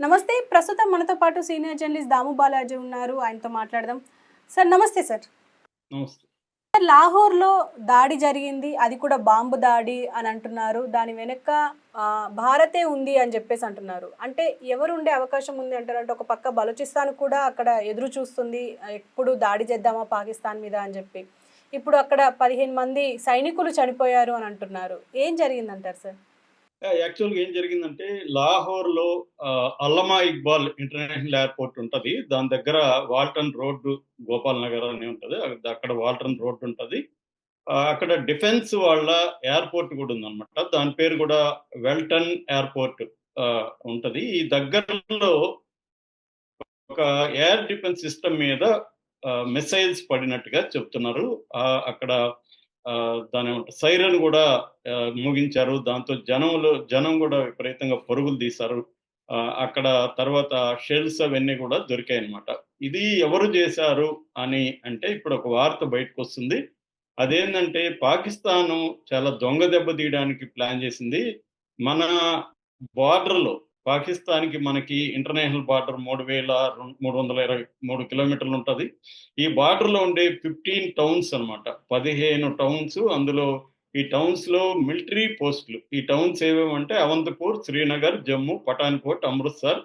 నమస్తే. ప్రస్తుతం మనతో పాటు సీనియర్ జర్నలిస్ట్ దాము బాలాజీ ఉన్నారు. ఆయనతో మాట్లాడదాం. సార్ నమస్తే సార్. నమస్తే. సార్ లాహోర్‌లో దాడి జరిగింది. అది కూడా బాంబు దాడి అని అంటున్నారు. దాని వెనక భారతే ఉంది అని చెప్పేసి అంటున్నారు. అంటే ఎవరు ఉండే అవకాశం ఉంది అంటారు? అంటే ఒక పక్క బలూచిస్తాన్ కూడా అక్కడ ఎదురు చూస్తుంది. ఎప్పుడు దాడి చేద్దామా పాకిస్తాన్ మీద అని చెప్పి. ఇప్పుడు అక్కడ 15 మంది సైనికులు చనిపోయారు అని అంటున్నారు. ఏం జరిగిందంటారు సార్? యాక్చువల్‌గా ఏం జరిగిందంటే లాహోర్‌లో అల్లమా ఇక్బాల్ ఇంటర్నేషనల్ ఎయిర్‌పోర్ట్ ఉంటది. దాని దగ్గర వాల్టన్ రోడ్, గోపాల్ నగర్ అని ఉంటది. అక్కడ వాల్టన్ రోడ్ ఉంటది. అక్కడ డిఫెన్స్ వాళ్ళ ఎయిర్‌పోర్ట్ కూడా ఉందన్నమాట. దాని పేరు కూడా వెల్టన్ ఎయిర్‌పోర్ట్ ఉంటది. ఈ దగ్గరలో ఒక ఎయిర్ డిఫెన్స్ సిస్టమ్ మీద మిసైల్స్ పడినట్టుగా చెప్తున్నారు. అక్కడ దానేమంటారు సైరన్ కూడా మోగించారు. దాంతో జనం కూడా విపరీతంగా పరుగులు తీశారు. అక్కడ తర్వాత షెల్స్ అవన్నీ కూడా దొరికాయన్నమాట. ఇది ఎవరు చేశారు అని అంటే ఇప్పుడు ఒక వార్త బయటకొస్తుంది. అదేంటంటే పాకిస్తాను చాలా దొంగ దెబ్బ తీయడానికి ప్లాన్ చేసింది. మన బోర్డర్‌లో పాకిస్తాన్‌కి మనకి ఇంటర్నేషనల్ బార్డర్ 3,323 కిలోమీటర్లు ఉంటది. ఈ బార్డర్‌లో ఉండే 15 టౌన్స్ అన్నమాట. 15 టౌన్స్. అందులో ఈ టౌన్స్‌లో మిలిటరీ పోస్టులు. ఈ టౌన్స్ ఏవేవంటే అవంతపూర్, శ్రీనగర్, జమ్మూ, పఠాన్‌కోట్, అమృత్సర్,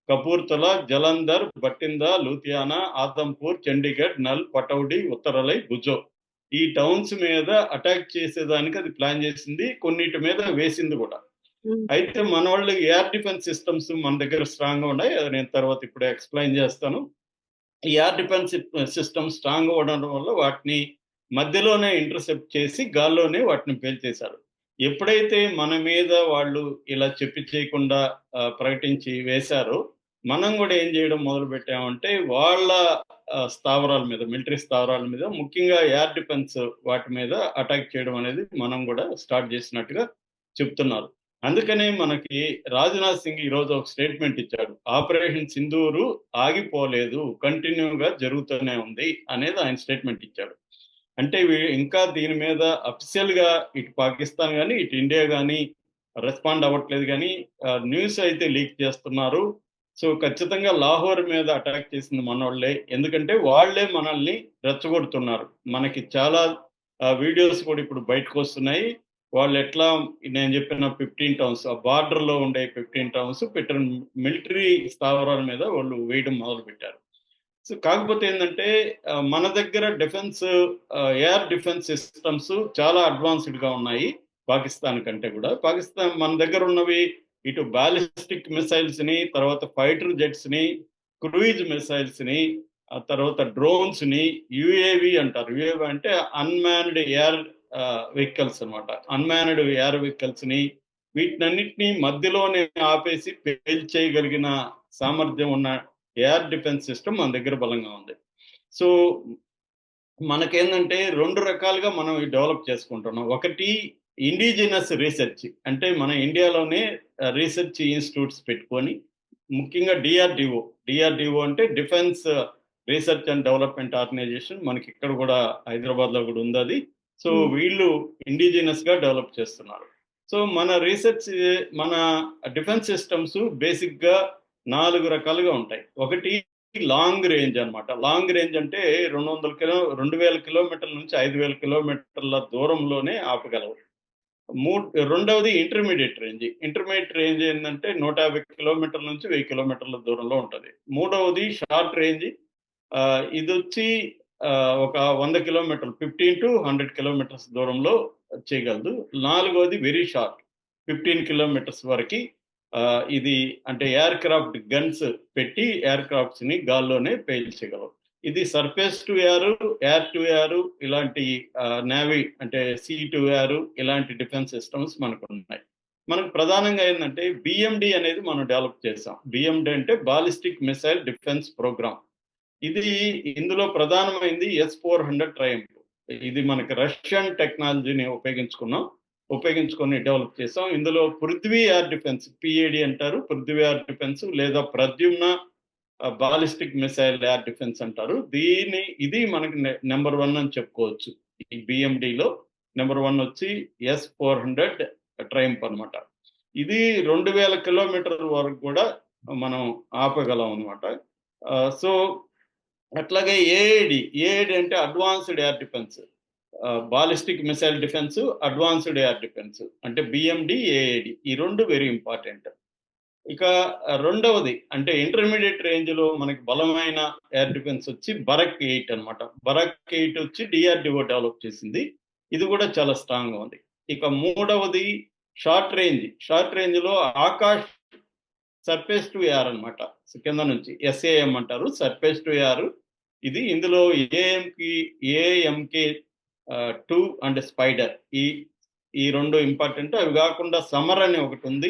కపూర్తల, జలంధర్, బటిందా, లూధియానా, ఆదంపూర్, చండీగఢ్, నల్, పటౌడి, ఉత్తరలై, గుజో. ఈ టౌన్స్ మీద అటాక్ చేసేదానికి అది ప్లాన్ చేసింది. కొన్నిటి మీద వేసింది కూడా. హ్మ్. అయితే మనోళ్ళు ఎయిర్ డిఫెన్స్ సిస్టమ్స్ మన దగ్గర స్ట్రాంగ్‌గా ఉన్నాయి. అది నేను తర్వాత ఇప్పుడే ఎక్స్‌ప్లెయిన్ చేస్తాను. ఈ ఎయిర్ డిఫెన్స్ సిస్టమ్ స్ట్రాంగ్‌గా ఉండడం వల్ల వాటిని మధ్యలోనే ఇంటర్సెప్ట్ చేసి గాల్లోనే వాటిని పేల్చేశారు. ఎప్పుడైతే మన మీద వాళ్ళు ఇలా చెప్పి చేయకుండా ప్రకటించి వేశారో, మనం గూడా ఏం చేయడం మొదలుపెట్టామంటే వాళ్ళ స్థావరాల మీద, మిలిటరీ స్థావరాల మీద ముఖ్యంగా ఎయిర్ డిఫెన్స్ వాటి మీద అటాక్ చేయడం అనేది మనం గూడా స్టార్ట్ చేసినట్టుగా చెప్తున్నారు. అందుకనే మనకి రాజ్‌నాథ్ సింగ్ ఈరోజు ఒక స్టేట్మెంట్ ఇచ్చాడు. ఆపరేషన్ సింధూరు ఆగిపోలేదు. కంటిన్యూ‌గా జరుగుతూనే ఉంది అనేది ఆయన స్టేట్మెంట్ ఇచ్చాడు. అంటే ఇంకా దీని మీద అఫీషియల్‌గా ఇటు పాకిస్తాన్ గాని, ఇటు ఇండియా గాని రెస్పాండ్ అవ్వట్లేదు గానీ న్యూస్ అయితే లీక్ చేస్తున్నారు. సో, ఖచ్చితంగా లాహోర్ మీద అటాక్ చేసింది మనోళ్ళే. ఎందుకంటే వాళ్ళే మనల్ని రెచ్చగొడుతున్నారు. మనకి చాలా వీడియోస్ కూడా ఇప్పుడు బయటకొస్తున్నాయి. వాళ్ళెట్లా నేను చెప్పిన 15 టౌన్స్ ఆ బార్డర్‌లో ఉండే 15 టౌన్స్ పెట్టిన మిలిటరీ స్థావరాల మీద వాళ్ళు వేయడం మొదలుపెట్టారు. సో, కాకపోతే ఏందంటే మన దగ్గర ఎయిర్ డిఫెన్స్ సిస్టమ్స్ చాలా అడ్వాన్స్‌డ్‌గా ఉన్నాయి. పాకిస్తాన్ కంటే గూడా. పాకిస్తాన్ మన దగ్గర ఉన్నవి ఇటు బాలిస్టిక్ మిసైల్స్‌ని, తర్వాత ఫైటర్ జెట్స్‌ని, క్రూయిజ్ మిసైల్స్‌ని, ఆ తర్వాత డ్రోన్స్‌ని, యూఏవీ అంటారు. యూఏవీ అంటే అన్‌మాన్డ్ ఎయిర్ వెహికల్స్ అన్నమాట. అన్‌మాన్డ్ ఎయిర్ వెహికల్స్‌ని వీటినన్నిటిని మధ్యలోనే ఆపేసి పేల్చేయగలిగిన సామర్థ్యం ఉన్న ఎయిర్ డిఫెన్స్ సిస్టమ్ మన దగ్గర బలంగా ఉంది. సో, మనకేందంటే 2 రకాలుగా మనం డెవలప్ చేసుకుంటున్నాం. ఒకటి ఇండిజినస్ రీసెర్చ్. అంటే మన ఇండియాలోనే రీసెర్చ్ ఇన్‌స్టిట్యూట్స్ పెట్టుకొని ముఖ్యంగా డీఆర్‌డీఓ. డీఆర్‌డీఓ అంటే defence research and development organisation మనకిక్కడ గూడా హైదరాబాద్‌లో గూడా ఉందది. So, hmm. వీళ్ళు ఇండిజినస్‌గా డెవలప్ చేస్తున్నారు. సో, మన డిఫెన్స్ సిస్టమ్స్ బేసిక్‌గా 4 రకాలుగా ఉంటాయి. ఒకటి లాంగ్ రేంజ్ అన్నమాట. లాంగ్ రేంజ్ అంటే 2000 కిలోమీటర్ల నుంచి 5000 కిలోమీటర్ల దూరంలోనే ఆపగలవు. రెండవది ఇంటర్మీడియేట్ రేంజ్. ఇంటర్మీడియేట్ రేంజ్ ఏందంటే 150 కిలోమీటర్ల నుంచి 1000 కిలోమీటర్ల దూరంలో ఉంటది. మూడవది షార్ట్ రేంజ్. ఇదొచ్చి ఒక 100 కిలోమీటర్లు 15-100 కిలోమీటర్స్ దూరంలో చేయగలదు. నాలుగోది వెరీ షార్ట్ 15 కిలోమీటర్స్ వరకి ఇది అంటే ఎయిర్ క్రాఫ్ట్స్‌ని గాల్లోనే పేల్చగలవు. ఇది surface to air to air ఇలాంటి నేవీ అంటే సీ టు ఎయిర్ ఇలాంటి డిఫెన్స్ సిస్టమ్స్ మనకున్నాయి. మనకు ప్రధానంగా ఏందంటే బీఎండీ అనేది మనం డెవలప్ చేసాం. బీఎండీ అంటే బాలిస్టిక్ మిసైల్ డిఫెన్స్ ప్రోగ్రామ్. ఇది ఇందులో ప్రధానమైంది S-400 ట్రయంఫ్. ఇది మనకి రష్యన్ టెక్నాలజీని ఉపయోగించుకొని డెవలప్ చేసాం. ఇందులో పృథ్వీ ఎయిర్ డిఫెన్స్ పీఏడీ అంటారు. పృథ్వీ ఎయిర్ డిఫెన్స్ లేదా Pradyumna ballistic missile air defence అంటారు. ఇది మనకి నంబర్ 1 అని చెప్పుకోవచ్చు. ఈ బీఎండీలో నంబర్ 1 వచ్చి S-400 ట్రయంఫ్ అన్నమాట. ఇది 2000 కిలోమీటర్ల వరకు కూడా మనం ఆపగలం అనమాట. సో అట్లాగే ఏఐడి అంటే advanced air defence. Ballistic missile defence, advanced air defence అంటే బిఎండి, ఏఐడి ఈ 2 వెరీ ఇంపార్టెంట్. ఇక రెండవది అంటే ఇంటర్మీడియేట్ రేంజ్‌లో మనకి బలమైన ఎయిర్ డిఫెన్స్ వచ్చి బరక్ 8 అన్నమాట. బరక్ 8 వచ్చి డీఆర్‌డీఓ డెవలప్ చేసింది. ఇది కూడా చాలా స్ట్రాంగ్‌గా ఉంది. ఇక మూడవది షార్ట్ రేంజ్‌లో ఆకాష్ సర్ఫేస్ టు ఎయిర్ అన్నమాట. కింద నుంచి ఎస్ఏఎం అంటారు. సర్ఫేస్ టు ఎయిర్ ఇది. ఇందులో ఏఎంకే 2 అండ్ స్పైడర్ ఈ 2 ఇంపార్టెంట్. అవి కాకుండా సమర్ అని ఒకటి ఉంది.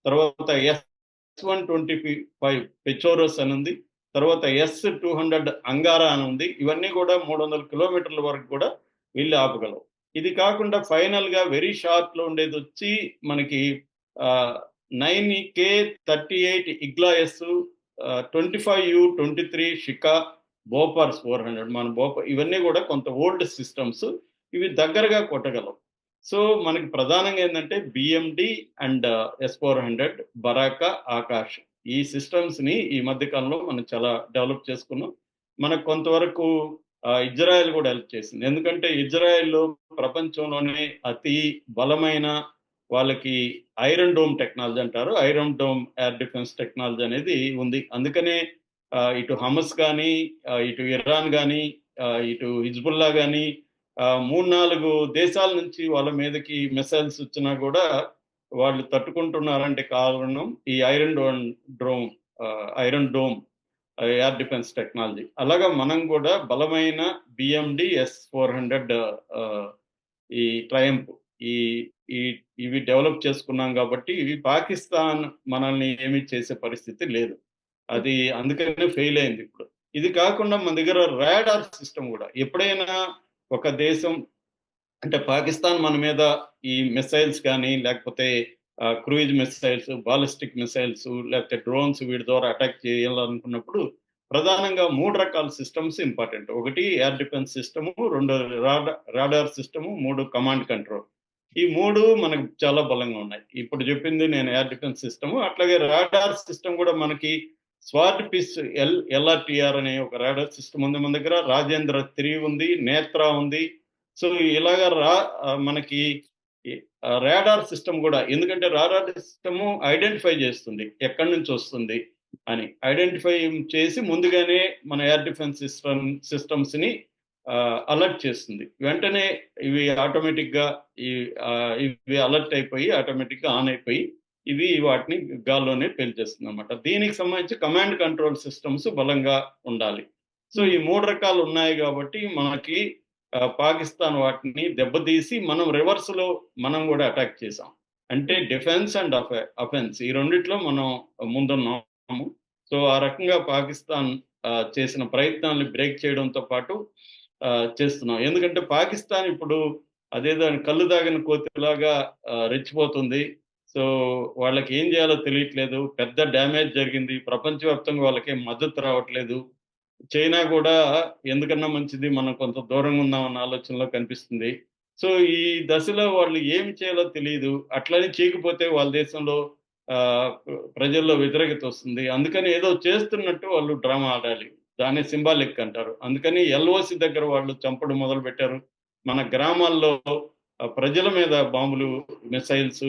తర్వాత S-125 పెచోరస్ అని ఉంది. తర్వాత S-200 అంగారా అని ఉంది. ఇవన్నీ కూడా 300 కిలోమీటర్ల వరకు కూడా వెళ్ళి ఆపగలవు. ఇది కాకుండా ఫైనల్‌గా వెరీ షార్ట్‌లో ఉండేది వచ్చి మనకి 9K38 Igla S, 25U-23 Shikha, Bofors 400 ఇవన్నీ కూడా కొంత ఓల్డ్ సిస్టమ్స్. ఇవి దగ్గరగా కొట్టగలవు. సో మనకి ప్రధానంగా ఏంటంటే బిఎండి అండ్ S-400, బరాకా, ఆకాష్ ఈ సిస్టమ్స్‌ని ఈ మధ్య కాలంలో మనం చాలా డెవలప్ చేసుకున్నాం. మనకు కొంతవరకు ఇజ్రాయెల్ కూడా హెల్ప్ చేసింది. ఎందుకంటే ఇజ్రాయెల్‌లో ప్రపంచంలోనే అతి బలమైన వాళ్ళకి ఐరన్ డోమ్ టెక్నాలజీ అంటారు. Iron dome air defence technology అనేది ఉంది. అందుకనే ఇటు హమస్ గానీ, ఇటు ఇరాన్ గానీ, ఇటు హిజ్బుల్లా గానీ 3, 4 దేశాల నుంచి వాళ్ళ మీదకి మిసైల్స్ వచ్చినా కూడా వాళ్ళు తట్టుకుంటున్నారంటే కారణం ఈ iron dome air defence technology. అలాగా మనం కూడా బలమైన బిఎండి S-400 ఈ ట్రయంఫ్ ఈ ఈ ఇవి డెవలప్ చేసుకున్నాం కాబట్టి ఇవి పాకిస్తాన్ మనల్ని ఏమీ చేసే పరిస్థితి లేదు. అది అందుకనే ఫెయిల్ అయింది ఇప్పుడు. ఇది కాకుండా మన దగ్గర రాడార్ సిస్టమ్ కూడా ఎప్పుడైనా ఒక దేశం అంటే పాకిస్తాన్ మన మీద ఈ మిసైల్స్ కానీ లేకపోతే క్రూయిజ్ మిసైల్స్, బాలిస్టిక్ మిసైల్స్ లేకపోతే డ్రోన్స్ వీటి ద్వారా అటాక్ చేయాలనుకున్నప్పుడు ప్రధానంగా 3 రకాల సిస్టమ్స్ ఇంపార్టెంట్. ఒకటి air defence system, 2 radar system, 3 command control. ఈ 3 మనకు చాలా బలంగా ఉన్నాయి. ఇప్పుడు చెప్పింది నేను ఎయిర్ డిఫెన్స్ సిస్టము. అట్లాగే రాడార్ సిస్టమ్ కూడా మనకి స్వార్డ్ పిస్ ఎల్ఆర్టీఆర్ అనే ఒక రాడార్ సిస్టమ్ ఉంది మన దగ్గర. రాజేంద్ర 3 ఉంది, నేత్ర ఉంది. సో ఇలాగ మనకి రాడార్ సిస్టమ్ కూడా ఎందుకంటే రాడార్ సిస్టమ్ ఐడెంటిఫై చేస్తుంది ఎక్కడి నుంచి వస్తుంది అని. ఐడెంటిఫై చేసి ముందుగానే మన ఎయిర్ డిఫెన్స్ సిస్టమ్స్ ని అలర్ట్ చేస్తుంది. వెంటనే ఇవి ఆటోమేటిక్గా ఇవి అలర్ట్ అయిపోయి ఆటోమేటిక్గా ఆన్ అయిపోయి ఇవి వాటిని గాల్లోనే పేల్చేస్తుంది అనమాట. దీనికి సంబంధించి కమాండ్ కంట్రోల్ సిస్టమ్స్ బలంగా ఉండాలి. సో ఈ 3 రకాలు ఉన్నాయి కాబట్టి మనకి పాకిస్తాన్ వాటిని దెబ్బతీసి మనం రివర్స్‌లో మనం కూడా అటాక్ చేసాం. అంటే డిఫెన్స్ అండ్ అఫెన్స్ ఈ రెండిట్లో మనం ముందున్నాము. సో ఆ రకంగా పాకిస్తాన్ చేసిన ప్రయత్నాల్ని బ్రేక్ చేయడంతో పాటు చేస్తున్నాం. ఎందుకంటే పాకిస్తాన్ ఇప్పుడు అదేదో కళ్ళు తాగిన కోతిలాగా రెచ్చిపోతుంది. సో వాళ్ళకి ఏం చేయాలో తెలియట్లేదు. పెద్ద డ్యామేజ్ జరిగింది. ప్రపంచవ్యాప్తంగా వాళ్ళకేం మద్దతు రావట్లేదు. చైనా కూడా ఎందుకన్నా మంచిది మనం కొంత దూరంగా ఉన్నామన్న ఆలోచనలో కనిపిస్తుంది. సో ఈ దశలో వాళ్ళు ఏం చేయాలో తెలీదు. అట్లని చేయకపోతే వాళ్ళ దేశంలో ప్రజల్లో వ్యతిరేకత వస్తుంది. అందుకని ఏదో చేస్తున్నట్టు వాళ్ళు డ్రామా ఆడాలి. దాన్ని సింబాలిక్ అంటారు. అందుకని ఎల్ఓసి దగ్గర వాళ్ళు చంపడం మొదలుపెట్టారు. మన గ్రామాల్లో ప్రజల మీద బాంబులు, మిసైల్స్,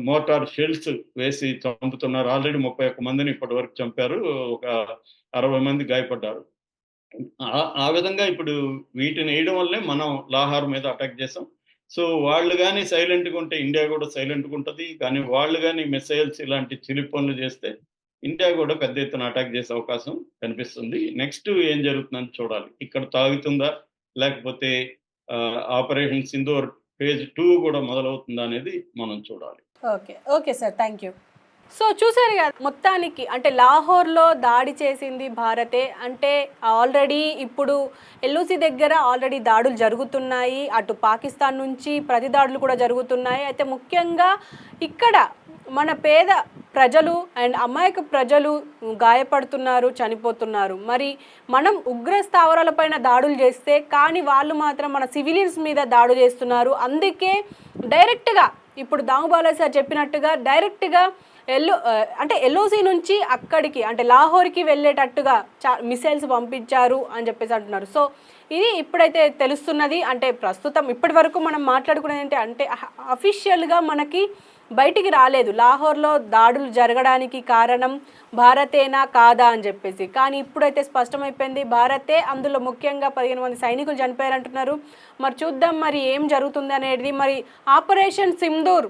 మోటార్ షెల్స్ వేసి చంపుతున్నారు. ఆల్రెడీ 31 మందిని ఇప్పటి వరకు చంపారు. ఒక 60 మంది గాయపడ్డారు. ఆ విధంగా ఇప్పుడు వీటిని వేయడం వల్లే మనం లాహార్ మీద అటాక్ చేసాం. సో వాళ్ళు గాని సైలెంట్‌గా ఉంటే ఇండియా కూడా సైలెంట్‌గా ఉంటది. కానీ వాళ్ళు గాని మిసైల్స్ ఇలాంటి చిలిపి పనులు చేస్తే ఇండియా కూడా పెద్ద ఎత్తున అటాక్ చేసే అవకాశం కనిపిస్తుంది. నెక్స్ట్ ఏం జరుగుతుందని చూడాలి. ఇక్కడ తాగుతుందా? లేకపోతే ఆపరేషన్ సింధూర్ ఫేజ్ 2 కూడా మొదలవుతుందా అనేది మనం చూడాలి. Okay sir. Thank you. So చూసారు కదా మొత్తానికి అంటే లాహోర్లో దాడి చేసింది భారతే. అంటే ఆల్రెడీ ఇప్పుడు ఎల్ఓసి దగ్గర ఆల్రెడీ దాడులు జరుగుతున్నాయి. అటు పాకిస్తాన్ నుంచి ప్రతి దాడులు కూడా జరుగుతున్నాయి. అయితే ముఖ్యంగా ఇక్కడ మన పేద ప్రజలు అండ్ అమాయక ప్రజలు గాయపడుతున్నారు, చనిపోతున్నారు. మరి మనం ఉగ్ర స్థావరాలపైన దాడులు చేస్తే కానీ వాళ్ళు మాత్రం మన సివిలియన్స్ మీద దాడులు చేస్తున్నారు. అందుకే డైరెక్ట్గా ఇప్పుడు దాము బాలా సార్ చెప్పినట్టుగా డైరెక్ట్గా అంటే ఎల్ఓసి నుంచి అక్కడికి అంటే లాహోర్కి వెళ్ళేటట్టుగా మిసైల్స్ పంపించారు అని చెప్పేసి అంటున్నారు. సో ఇది ఇప్పుడైతే తెలుస్తున్నది. అంటే ప్రస్తుతం ఇప్పటి వరకు మనం మాట్లాడుకునేది ఏంటి అంటే అఫీషియల్గా మనకి బయటికి రాలేదు లాహోర్లో దాడులు జరగడానికి కారణం భారతేనా కాదా అని చెప్పేసి. కానీ ఇప్పుడైతే స్పష్టమైపోయింది భారతే, అందులో ముఖ్యంగా 15 మంది సైనికులు చనిపోయారంటున్నారు. మరి చూద్దాం మరి ఏం జరుగుతుంది అనేది. మరి ఆపరేషన్ సింధూర్